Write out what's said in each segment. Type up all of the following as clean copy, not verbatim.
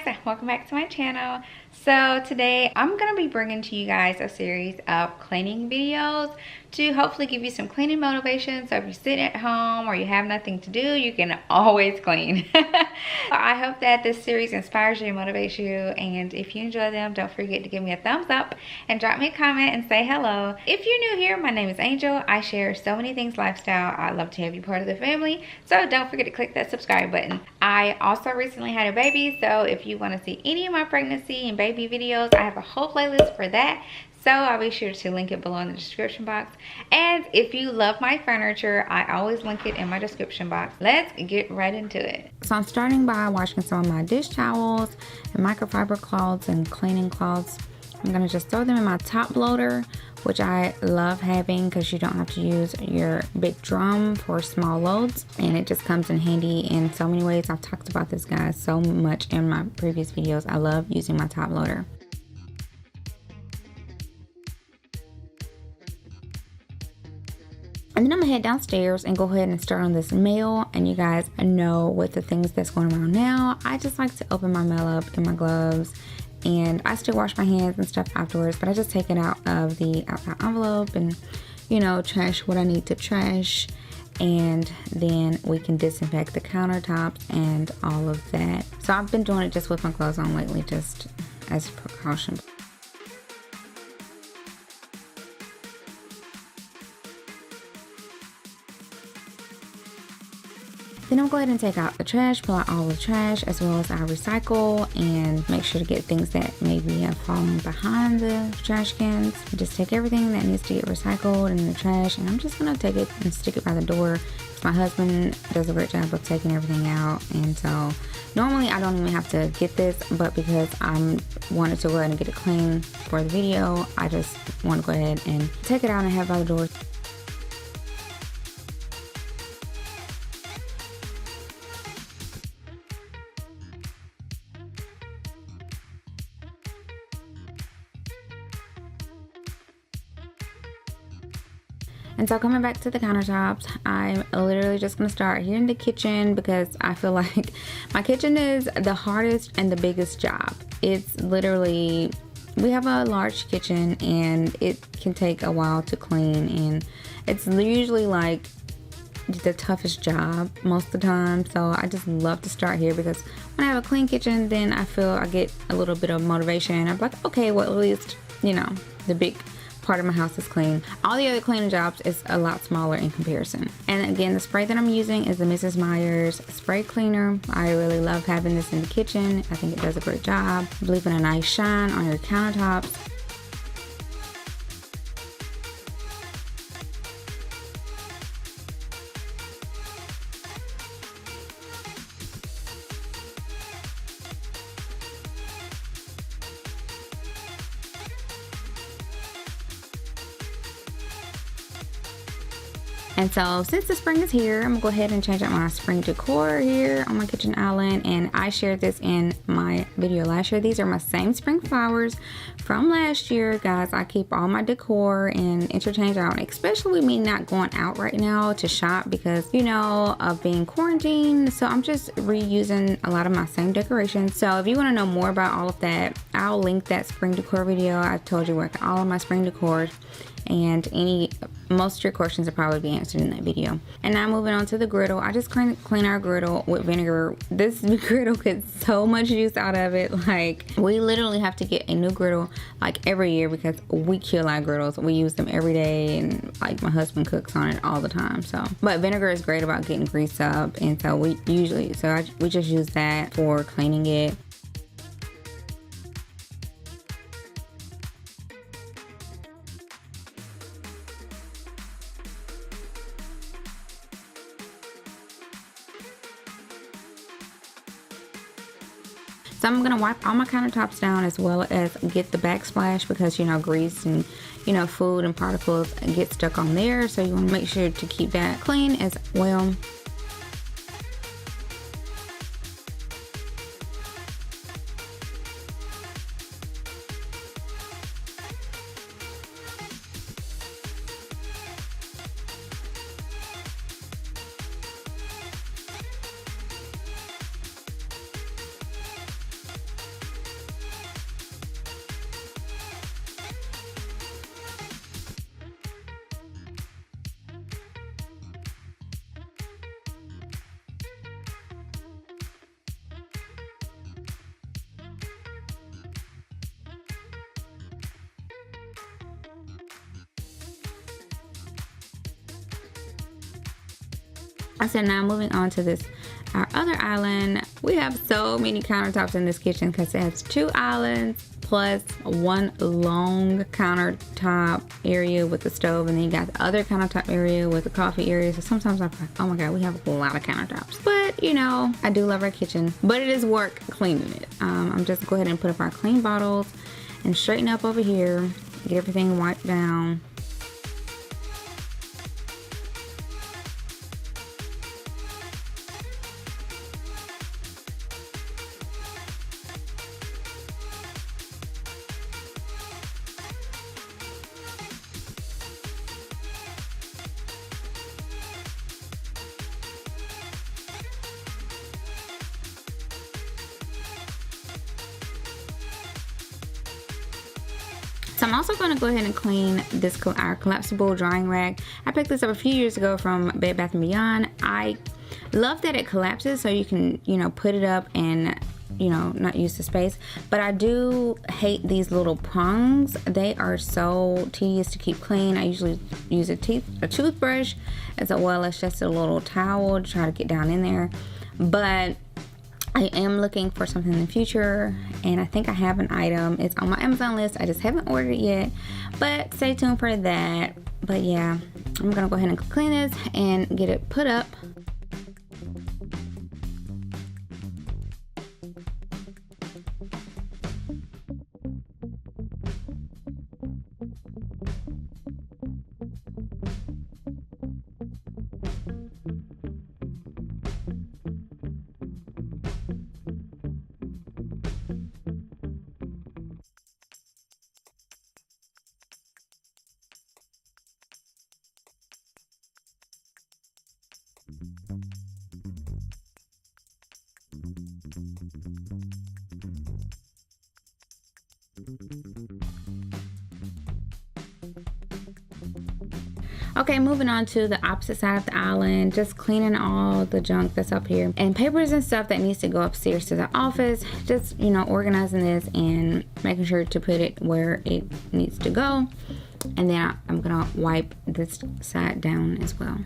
guys, welcome back to my channel. So today I'm going to be bringing to you guys a series of cleaning videos to hopefully give you some cleaning motivation. So if you're sitting at home or you have nothing to do, you can always clean. I hope that this series inspires you and motivates you, and if you enjoy them, don't forget to give me a thumbs up and drop me a comment and say hello. If you're new here, my name is Angel. I share so many things lifestyle. I'd love to have you part of the family, so don't forget to click that subscribe button. I also recently had a baby, so if you want to see any of my pregnancy and baby videos, I have a whole playlist for that. So I'll be sure to link it below in the description box. And if you love my furniture, I always link it in my description box. Let's get right into it. So I'm starting by washing some of my dish towels and microfiber cloths and cleaning cloths. I'm gonna just throw them in my top loader, which I love having because you don't have to use your big drum for small loads, and it just comes in handy in so many ways. I've talked about this, guys, so much in my previous videos. I love using my top loader. And then I'm gonna head downstairs and go ahead and start on this mail. And you guys know, with the things that's going around now, I just like to open my mail up in my gloves, and I still wash my hands and stuff afterwards, but I just take it out of the outside envelope and, you know, trash what I need to trash, and then we can disinfect the countertops and all of that. So I've been doing it just with my gloves on lately, just as a precaution. Then I'll go ahead and take out the trash, pull out all the trash as well as our recycle, and make sure to get things that maybe have fallen behind the trash cans. Just take everything that needs to get recycled in the trash, and I'm just gonna take it and stick it by the door. My husband does a great job of taking everything out, and so normally I don't even have to get this, but because I wanted to go ahead and get it clean for the video, I just want to go ahead and take it out and have it by the door. And so coming back to the countertops, I'm literally just going to start here in the kitchen, because I feel like my kitchen is the hardest and the biggest job. It's literally, we have a large kitchen and it can take a while to clean, and it's usually like the toughest job most of the time. So I just love to start here, because when I have a clean kitchen, then I feel I get a little bit of motivation. I'm like, okay, well, at least, you know, the big part of my house is clean. All the other cleaning jobs is a lot smaller in comparison. And again, the spray that I'm using is the Mrs. Meyer's spray cleaner. I really love having this in the kitchen. I think it does a great job leaving a nice shine on your countertops. And so since the spring is here, I'm gonna go ahead and change out my spring decor here on my kitchen island. And I shared this in my video last year. These are my same spring flowers from last year, guys. I keep all my decor and interchange out, especially me not going out right now to shop because, you know, of being quarantined. So I'm just reusing a lot of my same decorations. So if you want to know more about all of that, I'll link that spring decor video. I told you where all of my spring decor, and most of your questions will probably be answered in that video. And now moving on to the griddle. I just clean our griddle with vinegar. This griddle gets so much juice out of it. Like, we literally have to get a new griddle like every year, because we kill our griddles. We use them every day, and like my husband cooks on it all the time. So, but vinegar is great about getting grease up, and so we just use that for cleaning it. So I'm gonna wipe all my countertops down, as well as get the backsplash, because, you know, grease and, you know, food and particles get stuck on there. So you want to make sure to keep that clean as well. So now moving on to this, our other island. We have so many countertops in this kitchen because it has 2 islands plus 1 long countertop area with the stove, and then you got the other countertop area with the coffee area. So sometimes I'm like, oh my god, we have a lot of countertops. But you know, I do love our kitchen, but it is work cleaning it. I'm just go ahead and put up our clean bottles and straighten up over here, get everything wiped down. So I'm also going to go ahead and clean this our collapsible drying rack. I picked this up a few years ago from Bed Bath & Beyond. I love that it collapses so you can, you know, put it up and, you know, not use the space. But I do hate these little prongs. They are so tedious to keep clean. I usually use a toothbrush as well as just a little towel to try to get down in there. But I am looking for something in the future, and I think I have an item. It's on my Amazon list. I just haven't ordered it yet, but stay tuned for that. But yeah, I'm gonna go ahead and clean this and get it put up. Okay, moving on to the opposite side of the island, just cleaning all the junk that's up here and papers and stuff that needs to go upstairs to the office. Just, you know, organizing this and making sure to put it where it needs to go. And then I'm gonna wipe this side down as well.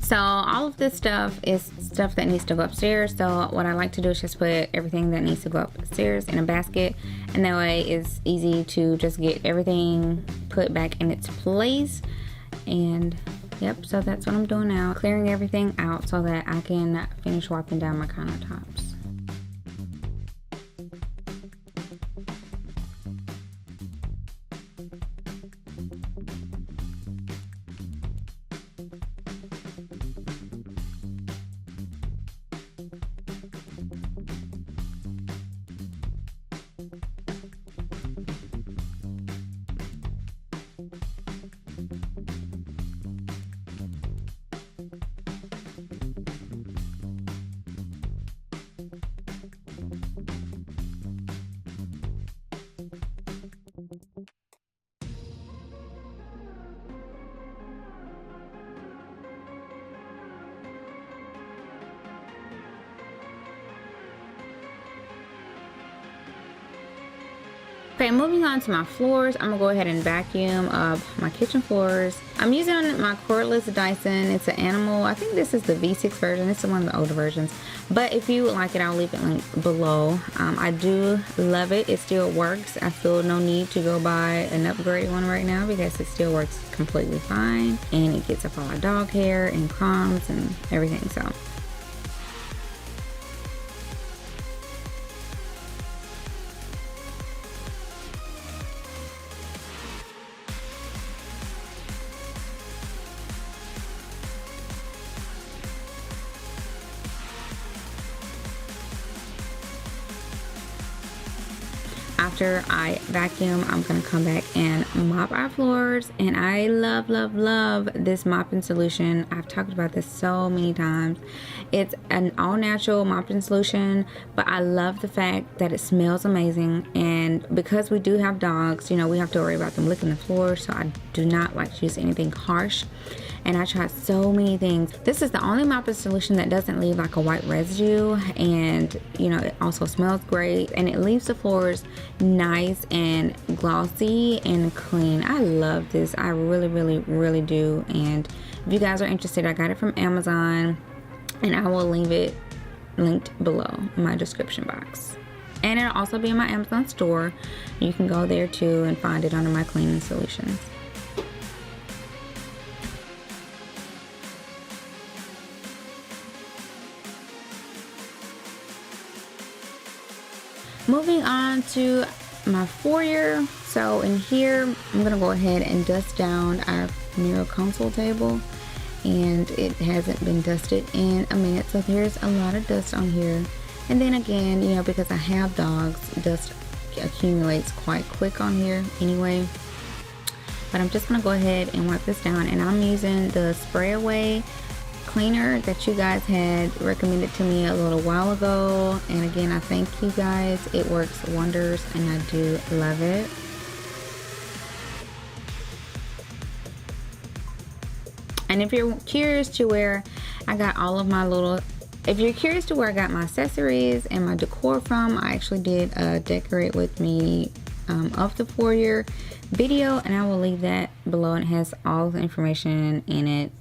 So all of this stuff is stuff that needs to go upstairs. So what I like to do is just put everything that needs to go upstairs in a basket, and that way it's easy to just get everything put back in its place. And yep, so that's what I'm doing now, clearing everything out so that I can finish wiping down my countertops. Okay, moving on to my floors, I'm gonna go ahead and vacuum up my kitchen floors. I'm using my cordless Dyson. It's an Animal. I think this is the V6 version. This is one of the older versions. But if you would like it, I'll leave it linked below. I do love it. It still works. I feel no need to go buy an upgraded one right now because it still works completely fine. And it gets up all my dog hair and crumbs and everything. So after I vacuum, I'm gonna come back and mop our floors. And I love, love, love this mopping solution. I've talked about this so many times. It's an all natural mopping solution, but I love the fact that it smells amazing. And because we do have dogs, you know, we have to worry about them licking the floor, so I do not like to use anything harsh. And I tried so many things. This is the only mopping solution that doesn't leave like a white residue, and you know, it also smells great, and it leaves the floors nice and glossy and clean. I love this. I really, really, really do. And if you guys are interested, I got it from Amazon, and I will leave it linked below in my description box. And it'll also be in my Amazon store. You can go there too and find it under my cleaning solutions. Moving on to my foyer. So in here, I'm gonna go ahead and dust down our mirror console table, and it hasn't been dusted in a minute, so there's a lot of dust on here. And then again, you know, because I have dogs, dust accumulates quite quick on here anyway. But I'm just gonna go ahead and wipe this down, and I'm using the spray away cleaner that you guys had recommended to me a little while ago. And again, I thank you guys. It works wonders, and I do love it. And if you're curious to where I got all of my if you're curious to where I got my accessories and my decor from, I actually did a decorate with me of the foyer video, and I will leave that below, and it has all the information in it.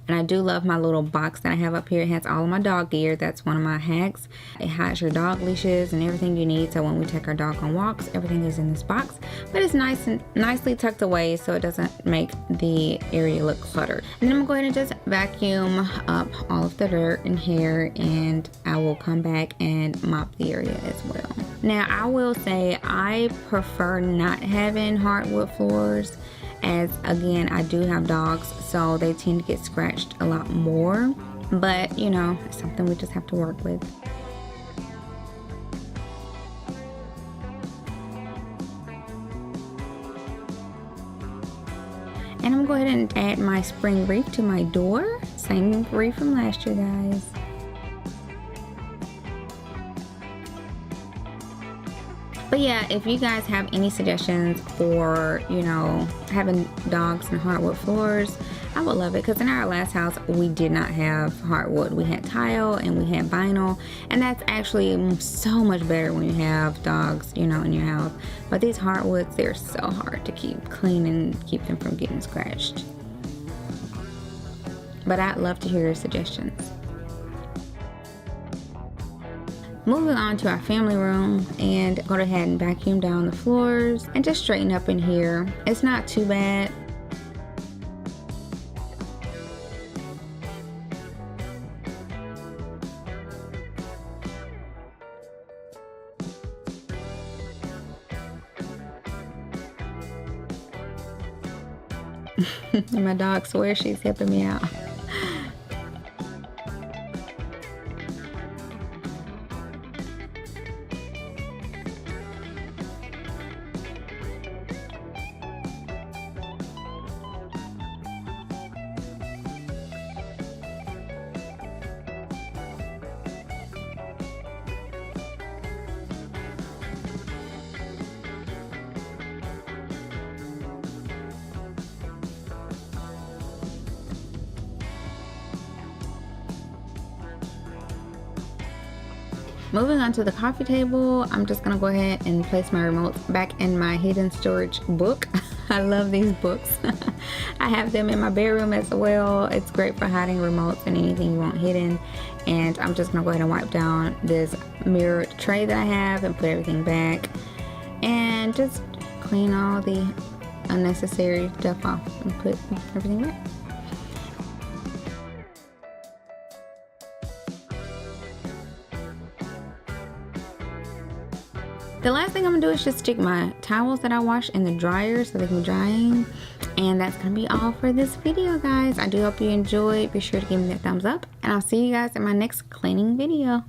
And I do love my little box that I have up here. It has all of my dog gear. That's one of my hacks. It has your dog leashes and everything you need. So when we take our dog on walks, everything is in this box. But it's nice and nicely tucked away, so it doesn't make the area look cluttered. And then I'm going to go ahead and just vacuum up all of the dirt and hair, and I will come back and mop the area as well. Now, I will say I prefer not having hardwood floors, as again, I do have dogs, so they tend to get scratched a lot more. But you know, it's something we just have to work with. And I'm going to go ahead and add my spring wreath to my door. Same wreath from last year, guys. But yeah, if you guys have any suggestions for, you know, having dogs and hardwood floors, I would love it. Because in our last house, we did not have hardwood. We had tile and we had vinyl. And that's actually so much better when you have dogs, you know, in your house. But these hardwoods, they're so hard to keep clean and keep them from getting scratched. But I'd love to hear your suggestions. Moving on to our family room, and go ahead and vacuum down the floors and just straighten up in here. It's not too bad. And my dog swears she's helping me out. Moving on to the coffee table, I'm just gonna go ahead and place my remotes back in my hidden storage book. I love these books. I have them in my bedroom as well. It's great for hiding remotes and anything you want hidden. And I'm just gonna go ahead and wipe down this mirror tray that I have and put everything back, and just clean all the unnecessary stuff off and put everything back. The last thing I'm gonna do is just stick my towels that I wash in the dryer so they can be drying. And that's gonna be all for this video, guys. I do hope you enjoyed. Be sure to give me that thumbs up, and I'll see you guys in my next cleaning video.